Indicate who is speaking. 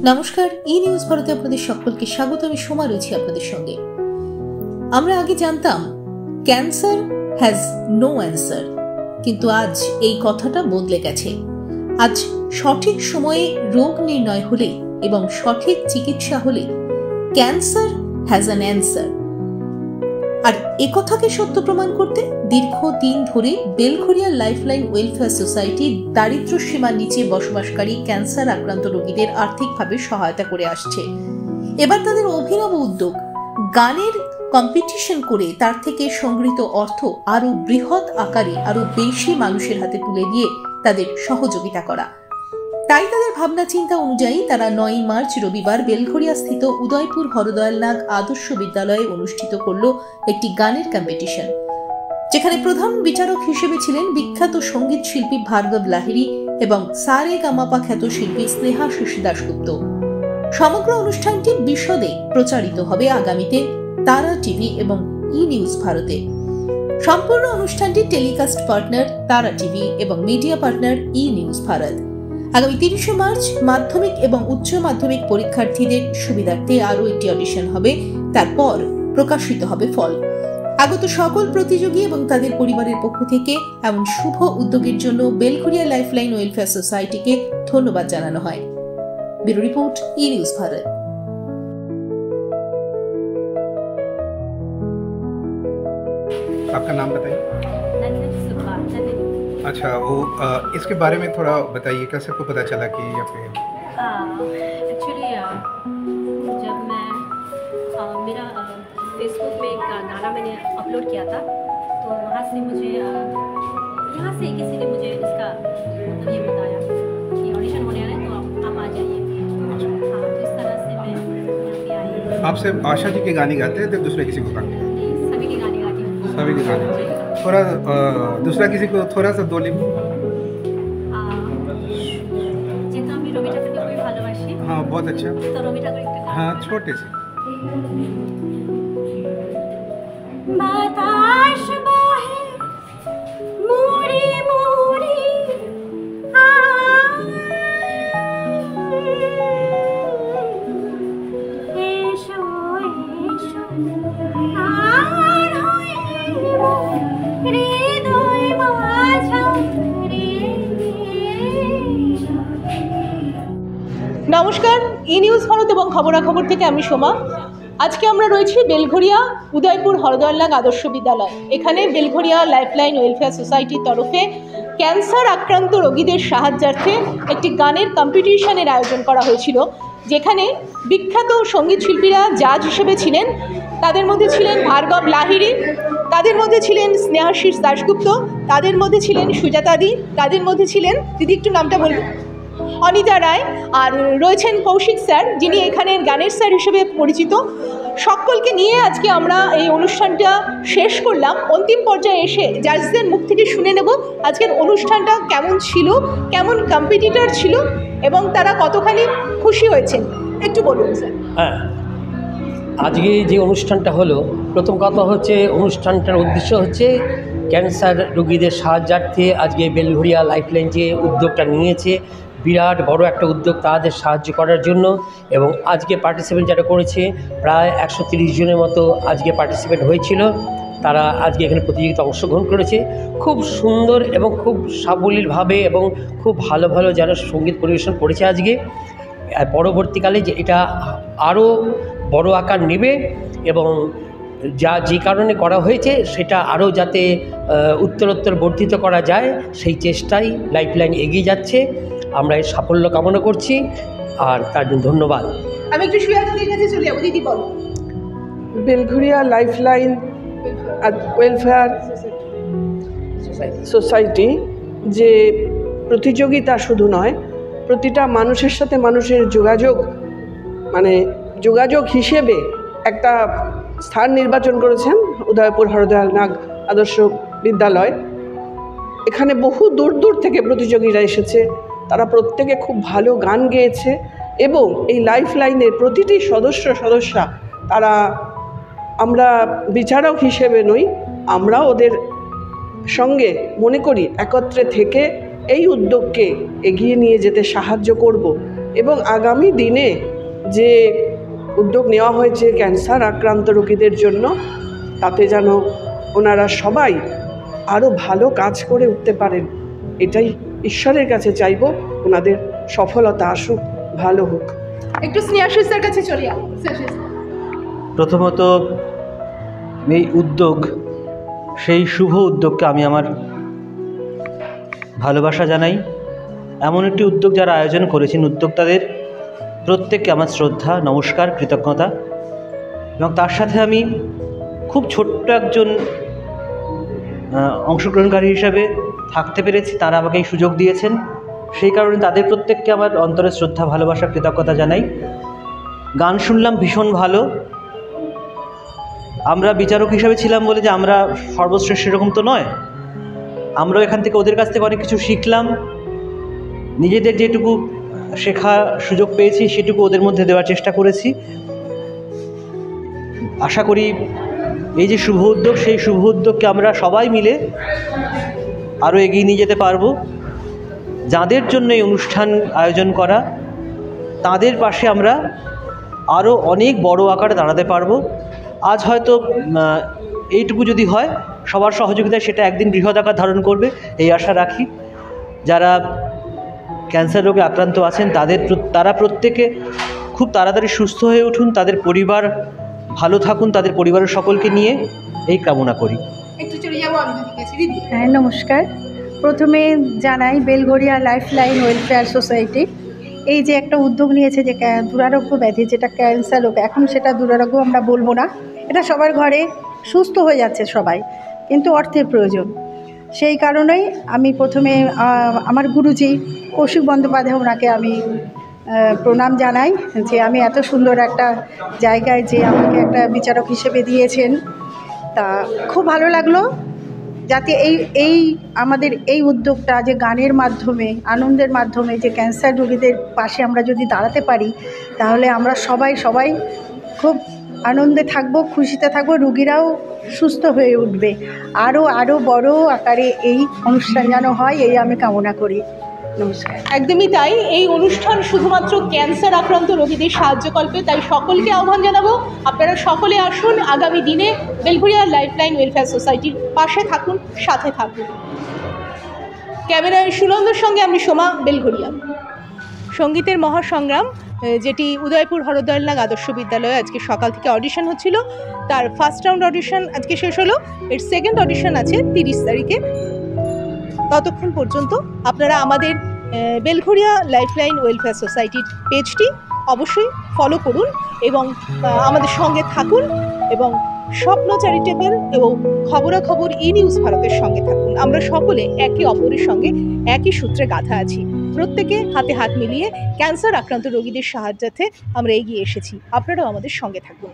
Speaker 1: নমস্কার, ই নিউজ ভারতে আপনাদের সকলকে স্বাগত। আমি সোমা রয়েছি আপনাদের সঙ্গে। আমরা আগে জানতাম ক্যান্সার হ্যাজ নো অ্যান্সার, কিন্তু আজ এই কথাটা বদলে গেছে। আজ সঠিক সময়ে রোগ নির্ণয় হলে এবং সঠিক চিকিৎসা হলে ক্যান্সার হ্যাজ অ্যান অ্যান্সার। আর একথাকে সত্য প্রমাণ করতে দীর্ঘদিন ধরে বেলঘরিয়া লাইফলাইন ওয়েলফেয়ার সোসাইটি দারিদ্র্য সীমার নিচে বসবাসকারী ক্যান্সার আক্রান্ত রোগীদের আর্থিকভাবে সহায়তা করে আসছে। এবার তাদের অভিনব উদ্যোগ গানের কম্পিটিশন করে তার থেকে সংগৃহীত অর্থ আরো বৃহৎ আকারে আরো বেশি মানুষের হাতে তুলে দিয়ে তাদের সহযোগিতা করা। তাই তাদের ভাবনা চিন্তা অনুযায়ী তারা 9 মার্চ রবিবার বেলঘরিয়া স্থিত উদয়পুর হরদয়াল নাগ আদর্শ বিদ্যালয়ে অনুষ্ঠিত করল একটি গানের কম্পিটিশন, যেখানে প্রধান বিচারক হিসেবে ছিলেন বিখ্যাত সঙ্গীত শিল্পী ভার্গব লাহিড়ী এবং সারে গামাপা খ্যাত শিল্পী স্নেহাশিস দাশগুপ্ত। সমগ্র অনুষ্ঠানটি বিশদে প্রচারিত হবে আগামীতে তারা টিভি এবং ই নিউজ ভারতে। সম্পূর্ণ অনুষ্ঠানটি টেলিকাস্ট পার্টনার তারা টিভি এবং মিডিয়া পার্টনার ই নিউজ ভারত। আগামী 30 মার্চ মাধ্যমিক এবং উচ্চ মাধ্যমিক পরীক্ষার্থীদের সুবিধার্থে আরও একটি অডিশন হবে, তারপর প্রকাশিত হবে ফল। আগত সকল প্রতিযোগী এবং তাদের পরিবারের পক্ষ থেকে এমন শুভ উদ্যোগের জন্য বেলঘরিয়া লাইফলাইন ওয়েলফেয়ার সোসাইটিকে ধন্যবাদ জানানো হয়। ব্যুরো রিপোর্ট, ই নিউজ ভারত।
Speaker 2: आपका नाम बताइए। अच्छा, वो इसके बारे में थोड़ा बताइए, कैसे आपको पता चला कि यहाँ पे?
Speaker 3: एक्चुअली जब मैं मेरा फेसबुक में एक गाना मैंने अपलोड किया था, तो वहाँ से मुझे यहाँ से किसी ने मुझे इसका मतलब ये बताया कि ऑडिशन होने वाला है, तो आप आ जाइए। हाँ, तो इस तरह से मैं यहाँ पे आई।
Speaker 2: आप सिर्फ आशा जी के गाने गाते हैं, तो दूसरे किसी को गाते हैं?
Speaker 3: सभी के गाने गाती हूँ।
Speaker 2: सभी के गाने। थोड़ा दूसरा किसी को थोड़ा सा दो लिप।
Speaker 3: যেহেতু আমি রবি ঠাকুরকে খুবই ভালোবাসি।
Speaker 2: हाँ, बहुत अच्छा।
Speaker 3: তো রবি ঠাকুর একটা গান।
Speaker 2: हाँ, छोटे से।
Speaker 3: বাতাস বহে মুড়ি মুড়ি এসো এসো আর হয়ে হৃদয় মাঝারে।
Speaker 1: নমস্কার, ই নিউজ ভারত এবং খবরাখবর থেকে আমি সোমা। আজকে আমরা রয়েছি বেলঘরিয়া উদয়পুর হরদয়াল নাগ আদর্শ বিদ্যালয়। এখানে বেলঘরিয়া লাইফলাইন ওয়েলফেয়ার সোসাইটির তরফে ক্যান্সার আক্রান্ত রোগীদের সাহায্যার্থে একটি গানের কম্পিটিশনের আয়োজন করা হয়েছিল, যেখানে বিখ্যাত সঙ্গীত শিল্পীরা জাজ হিসেবে ছিলেন। তাদের মধ্যে ছিলেন ভার্গব লাহিড়ী, তাদের মধ্যে ছিলেন স্নেহাশিস দাশগুপ্ত, তাদের মধ্যে ছিলেন সুজাতাদি, তাদের মধ্যে ছিলেন দিদি একটু নামটা বলবেন, অনিতা রায়, আর রয়েছেন কৌশিক স্যার, যিনি এখানের গানের স্যার হিসেবে পরিচিত। সকলকে নিয়ে আজকে আমরা এই অনুষ্ঠানটা শেষ করলাম। অন্তিম পর্যায়ে এসে জাজদের মুখ থেকে শুনে নেব আজকের অনুষ্ঠানটা কেমন ছিল, কেমন কম্পিটিটর ছিল এবং তারা কতখানি খুশি হয়েছেন। একটু বলুন স্যার।
Speaker 4: হ্যাঁ, আজকে যে অনুষ্ঠানটা হলো, প্রথম কথা হচ্ছে অনুষ্ঠানটার উদ্দেশ্য হচ্ছে ক্যান্সার রোগীদের সাহায্যার্থে আজকে বেলঘরিয়া লাইফলাইন যে উদ্যোগটা নিয়েছে, বিরাট বড় একটা উদ্যোগ তাদের সাহায্য করার জন্য। এবং আজকে পার্টিসিপেন্ট যারা করেছে প্রায় 130 জনের মতো আজকে পার্টিসিপেন্ট হয়েছিল। তারা আজকে এখানে প্রতিযোগিতা অংশগ্রহণ করেছে খুব সুন্দর এবং খুব সাবলীলভাবে, এবং খুব ভালো ভালো যারা সঙ্গীত পরিবেশন করেছে আজকে। পরবর্তীকালে যে এটা আরও বড় আকার নেবে এবং যে কারণে করা হয়েছে সেটা আরও যাতে উত্তরোত্তর বর্ধিত করা যায়, সেই চেষ্টাই লাইফলাইন এগিয়ে যাচ্ছে। আমরা এর সাফল্য কামনা করছি, আর তার জন্য ধন্যবাদ।
Speaker 1: আমি একটু সুজাতাদির কাছে চলে যাবো। দিদি বলো।
Speaker 5: বেলঘরিয়া লাইফলাইন ওয়েলফেয়ার সোসাইটি যে প্রতিযোগিতা শুধু নয়, প্রতিটা মানুষের সাথে মানুষের যোগাযোগ হিসেবে একটা স্থান নির্বাচন করেছেন উদয়পুর হরদয়াল নাগ আদর্শ বিদ্যালয়। এখানে বহু দূর দূর থেকে প্রতিযোগীরা এসেছে, তারা প্রত্যেকে খুব ভালো গান গেয়েছে এবং এই লাইফলাইনের প্রতিটি সদস্যা তারা, আমরা বিচারক হিসেবে নই, আমরা ওদের সঙ্গে মনে করি একত্রে থেকে এই উদ্যোগকে এগিয়ে নিয়ে যেতে সাহায্য করব এবং আগামী দিনে যে উদ্যোগ নেওয়া হয়েছে ক্যান্সার আক্রান্ত রোগীদের জন্য, তাতে যেন ওনারা সবাই আরও ভালো কাজ করে উঠতে পারেন, এটাই ঈশ্বরের কাছে চাইব। ওনাদের সফলতা আসুক, ভালো হোক।
Speaker 1: একটু স্নেহাশিসের কাছে চলে যাও।
Speaker 6: প্রথমত এই উদ্যোগ, সেই শুভ উদ্যোগকে আমি আমার ভালোবাসা জানাই। এমন একটি উদ্যোগ যারা আয়োজন করেছেন, উদ্যোক্তাদের প্রত্যেককে আমার শ্রদ্ধা, নমস্কার, কৃতজ্ঞতা। এবং তার সাথে আমি খুব ছোট্ট একজন অংশগ্রহণকারী হিসাবে থাকতে পেরেছি, তারা আমাকে এই সুযোগ দিয়েছেন, সেই কারণে তাদের প্রত্যেককে আমার অন্তরের শ্রদ্ধা, ভালোবাসা, কৃতজ্ঞতা জানাই। গান শুনলাম ভীষণ ভালো। আমরা বিচারক হিসাবে ছিলাম বলে যে আমরা সর্বশ্রেষ্ঠ এরকম তো নয়, আমরাও এখান থেকে ওদের কাছ থেকে অনেক কিছু শিখলাম। নিজেদের যেটুকু শেখা সুযোগ পেয়েছি সেটুকু ওদের মধ্যে দেওয়ার চেষ্টা করেছি। আশা করি এই যে শুভ উদ্যোগ, সেই শুভ উদ্যোগকে আমরা সবাই মিলে আরও এগিয়ে নিয়ে যেতে পারবো। যাদের জন্য এই অনুষ্ঠান আয়োজন করা, তাদের পাশে আমরা আরও অনেক বড় আকারে দাঁড়াতে পারবো। আজ হয়তো এইটুকু যদি হয়, সবার সহযোগিতায় সেটা একদিন বৃহৎ আকার ধারণ করবে, এই আশা রাখি। যারা ক্যান্সার রোগে আক্রান্ত আছেন তারা প্রত্যেকে খুব তাড়াতাড়ি সুস্থ হয়ে উঠুন, তাদের পরিবার ভালো থাকুন, তাদের পরিবারের সকলকে নিয়ে এই কামনা করি।
Speaker 1: একটু চলে যাবো অঞ্জলির কাছে। দিদি।
Speaker 7: হ্যাঁ, নমস্কার। প্রথমে জানাই বেলঘরিয়া লাইফলাইন ওয়েলফেয়ার সোসাইটি এই যে একটা উদ্যোগ নিয়েছে, যে দুরারোগ্য ব্যাধি যেটা ক্যান্সার রোগ, এখন সেটা দুরারোগ্য আমরা বলবো না, এটা সবার ঘরে সুস্থ হয়ে যাচ্ছে সবাই, কিন্তু অর্থের প্রয়োজন। সেই কারণেই আমি প্রথমে আমার গুরুজি কৌশিক বন্দ্যোপাধ্যায়, ওনাকে আমি প্রণাম জানাই যে আমি এত সুন্দর একটা জায়গায় যে আমাকে একটা বিচারক হিসেবে দিয়েছেন, তা খুব ভালো লাগলো। যাতে এই আমাদের এই উদ্যোগটা যে গানের মাধ্যমে, আনন্দের মাধ্যমে যে ক্যান্সার রোগীদের পাশে আমরা যদি দাঁড়াতে পারি, তাহলে আমরা সবাই খুব আনন্দে থাকবো, খুশিতে থাকবো, রুগীরাও সুস্থ হয়ে উঠবে। আরও বড় আকারে এই অনুষ্ঠান যেন হয়, এই আমি কামনা করি। নমস্কার।
Speaker 1: একদমই তাই। এই অনুষ্ঠান শুধুমাত্র ক্যান্সার আক্রান্ত রোগীদের সাহায্যকল্পে, তাই সকলকে আহ্বান জানাবো, আপনারা সকলে আসুন, আগামী দিনে বেলঘরিয়া লাইফলাইন ওয়েলফেয়ার সোসাইটির পাশে থাকুন, সাথে থাকুন। ক্যামেরায় সুনন্দর সঙ্গে আমি সোমা, বেলঘরিয়া। সঙ্গীতের মহাসংগ্রাম, যেটি উদয়পুর হরদয়ালনাগ আদর্শ বিদ্যালয়ে আজকে সকাল থেকে অডিশন হচ্ছিল, তার ফার্স্ট রাউন্ড অডিশন আজকে শেষ হলো, এর সেকেন্ড অডিশন আছে 30 তারিখে। ততক্ষণ পর্যন্ত আপনারা আমাদের বেলঘরিয়া লাইফলাইন ওয়েলফেয়ার সোসাইটির পেজটি অবশ্যই ফলো করুন এবং আমাদের সঙ্গে থাকুন, এবং স্বপ্ন চ্যারিটেবল এবং খবরাখবর নিউজ ভারতের সঙ্গে থাকুন। আমরা সকলে একে অপরের সঙ্গে একই সূত্রে গাঁথা আছি, প্রত্যেকে হাতে হাত মিলিয়ে ক্যান্সার আক্রান্ত রোগীদের সাহায্যার্থে আমরা এগিয়ে এসেছি। আপনারাও আমাদের সঙ্গে থাকুন।